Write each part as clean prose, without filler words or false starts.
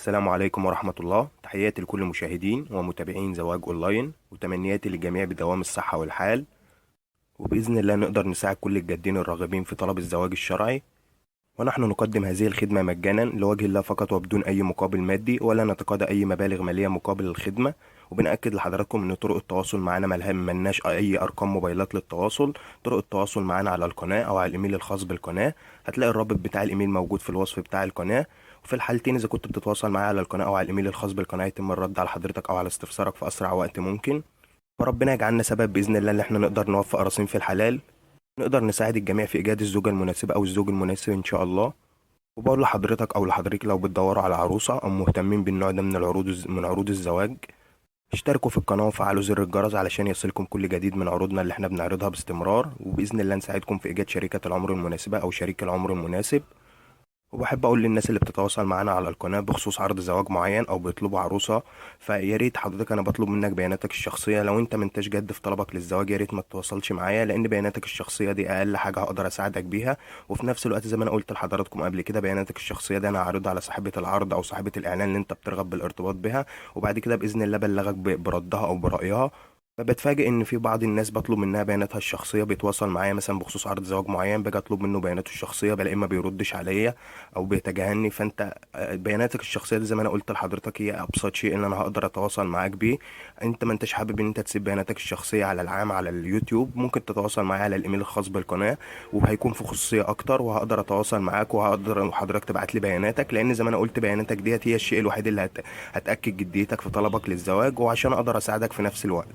السلام عليكم ورحمة الله. تحياتي لكل مشاهدين ومتابعين زواج أونلاين، وتمنياتي للجميع بدوام الصحة والحال. وبإذن الله نقدر نساعد كل الجادين الراغبين في طلب الزواج الشرعي، ونحن نقدم هذه الخدمة مجانا لوجه الله فقط وبدون أي مقابل مادي، ولا نتقاضى أي مبالغ مالية مقابل الخدمة. وبنأكد لحضراتكم إن طرق التواصل معنا ملناش أي أرقام موبايلات للتواصل. طرق التواصل معنا على القناة أو على الإيميل الخاص بالقناة. هتلاقي الرابط بتاع الإيميل موجود في الوصف بتاع القناة. وفي الحالتين إذا كنت بتتواصل معايا على القناة أو على الإيميل الخاص بالقناة يتم الرد على حضرتك أو على استفسارك في أسرع وقت ممكن. وربنا يجعلنا سبب بإذن الله إن احنا نقدر نوفق راسين في الحلال، نقدر نساعد الجميع في إيجاد الزوجة المناسبة أو الزوج المناسب إن شاء الله. وبقول لحضرتك او لحضرتك لو بتدوروا على عروسه او مهتمين بالنوع ده من من عروض الزواج، اشتركوا في القناه وفعلوا زر الجرس علشان يصلكم كل جديد من عروضنا اللي احنا بنعرضها باستمرار، وباذن الله نساعدكم في ايجاد شريكه العمر المناسبه او شريك العمر المناسب. وبحب اقول للناس اللي بتتواصل معانا على القناه بخصوص عرض زواج معين او بيطلبوا عروسه، فيا ريت حضرتك انا بطلب منك بياناتك الشخصيه. لو انت منتش جد في طلبك للزواج يا ريت ما تتواصلش معايا، لان بياناتك الشخصيه دي اقل حاجه هقدر اساعدك بيها. وفي نفس الوقت زي ما انا قلت لحضراتكم قبل كده، بياناتك الشخصيه دي انا هعرضها على صاحبه العرض او صاحبه الاعلان اللي انت بترغب بالارتباط بها، وبعد كده باذن الله بلغك بردها او برايها. فبتفاجئ ان في بعض الناس بطلب منها بياناتها الشخصيه، بيتواصل معايا مثلا بخصوص عرض زواج معين، باجي اطلب منه بياناته الشخصيه بلاقيه ما بيردش عليا او بيتجاهلني. فانت بياناتك الشخصيه دي زي ما انا قلت لحضرتك هي ابسط شيء ان انا هقدر اتواصل معاك بيه. انت ما انتش حابب ان انت تسيب بياناتك الشخصيه على العام على اليوتيوب، ممكن تتواصل معايا على الايميل الخاص بالقناه، وهيكون في خصوصيه اكتر، وهقدر اتواصل معاك وهقدر حضرتك تبعت لي بياناتك، لان زي ما انا قلت بياناتك ديت هي الشيء الوحيد اللي هتاكد جديتك في طلبك للزواج، وعشان اقدر اساعدك في نفس الوقت.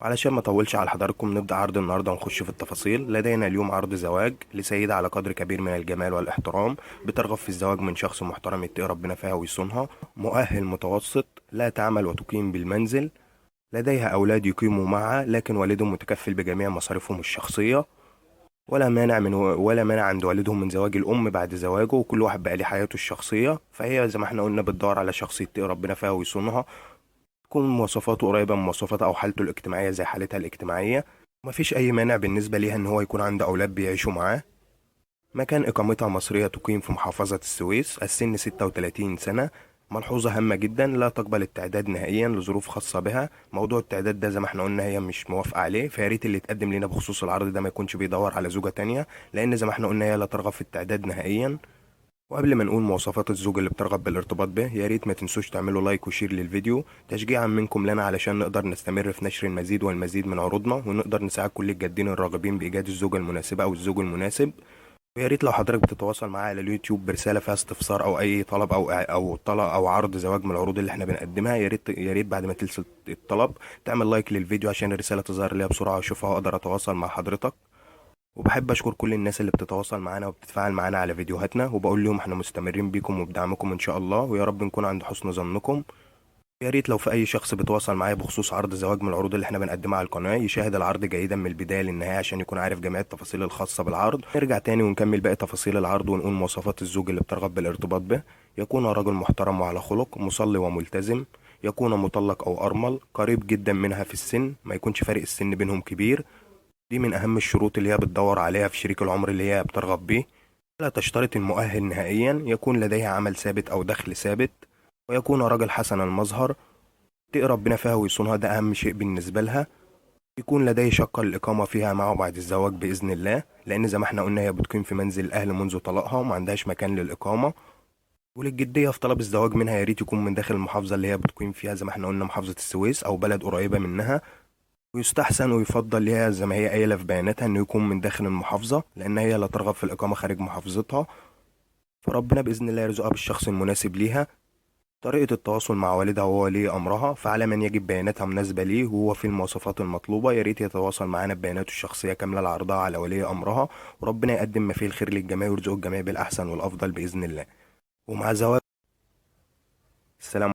علشان ما اطولش على حضراتكم نبدا عرض النهارده ونخش في التفاصيل. لدينا اليوم عرض زواج لسيده على قدر كبير من الجمال والاحترام، بترغب في الزواج من شخص محترم يتقي ربنا فيها ويصونها، مؤهل متوسط، لا تعمل وتقيم بالمنزل، لديها اولاد يقيموا معها لكن والدهم متكفل بجميع مصاريفهم الشخصيه، ولا مانع عند والدهم من زواج الام بعد زواجه، وكل واحد بقى ليه حياته الشخصيه. فهي زي ما احنا قلنا بتدور على شخص يتقي ربنا فيها ويصونها، تكون مواصفاته قريبة من مواصفاتها أو حالته الاجتماعية زي حالتها الاجتماعية. مفيش أي مانع بالنسبة ليها إن هو يكون عنده أولاد بيعيشوا معاه. مكان إقامتها مصرية، تقيم في محافظة السويس، السن 36 سنة. ملحوظة هامة جدا، لا تقبل التعداد نهائيا لظروف خاصة بها. موضوع التعداد ده زي ما احنا قلنا هي مش موافقة عليه، فياريت اللي يتقدم لنا بخصوص العرض ده ما يكونش بيدور على زوجة تانية، لأن زي ما احنا قلنا هي لا ترغب في التعداد نهائيا. وقبل ما نقول مواصفات الزوج اللي بترغب بالارتباط به، يا ريت ما تنسوش تعملوا لايك وشير للفيديو تشجيعا منكم لنا، علشان نقدر نستمر في نشر المزيد والمزيد من عروضنا، ونقدر نساعد كل الجادين الراغبين بإيجاد الزوجة المناسبة أو الزوج المناسب. ويا ريت لو حضرتك بتتواصل معايا على اليوتيوب برسالة فيها استفسار أو أي طلب أو طلب أو عرض زواج من العروض اللي احنا بنقدمها، يا ريت بعد ما ترسل الطلب تعمل لايك للفيديو عشان الرسالة تظهر ليا بسرعة وأشوفها وأقدر أتواصل مع حضرتك. وبحب اشكر كل الناس اللي بتتواصل معانا وبتتفاعل معانا على فيديوهاتنا، وبقول لهم احنا مستمرين بيكم وبدعمكم ان شاء الله، ويا رب نكون عند حسن ظنكم. يا ريت لو في اي شخص بيتواصل معايا بخصوص عرض زواج من العروض اللي احنا بنقدمها على القناه يشاهد العرض جيدا من البدايه للنهايه عشان يكون عارف جميع التفاصيل الخاصه بالعرض. نرجع تاني ونكمل باقي تفاصيل العرض ونقول مواصفات الزوج اللي بترغب بالارتباط به. يكون رجل محترم وعلى خلق، مصلي وملتزم، يكون مطلق او ارمل، قريب جدا منها في السن، ما يكونش فارق السن بينهم كبير. دي من أهم الشروط اللي هي بتدور عليها في شريك العمر اللي هي بترغب بيه. لا تشترط المؤهل نهائيا، يكون لديها عمل ثابت أو دخل ثابت، ويكون راجل حسن المظهر، تقي ربنا فيها ويصونها، ده أهم شيء بالنسبة لها. يكون لديه شقة للإقامة فيها معه بعد الزواج بإذن الله، لأن زي ما احنا قلنا هي بتقيم في منزل الأهل منذ طلاقها وما عندهاش مكان للإقامة. وللجدية في طلب الزواج منها يا ريت يكون من داخل المحافظة اللي هي بتقيم فيها، زي ما احنا قلنا محافظة السويس أو بلد قريبة منها. ويستحسن ويفضل ليها زي ما هي قايلة في بياناتها إنه يكون من داخل المحافظة، لأن هي لا ترغب في الإقامة خارج محافظتها. فربنا بإذن الله يرزقها بالشخص المناسب ليها. طريقة التواصل مع والدها وهو ولي أمرها، فعلى من يجب بياناتها مناسبة ليه وهو في المواصفات المطلوبة. يا ريت يتواصل معانا ببياناته الشخصية كاملة لعرضها على ولي أمرها، وربنا يقدم ما فيه الخير للجميع ويرزق الجميع بالأحسن والأفضل بإذن الله. ومع زواج السلام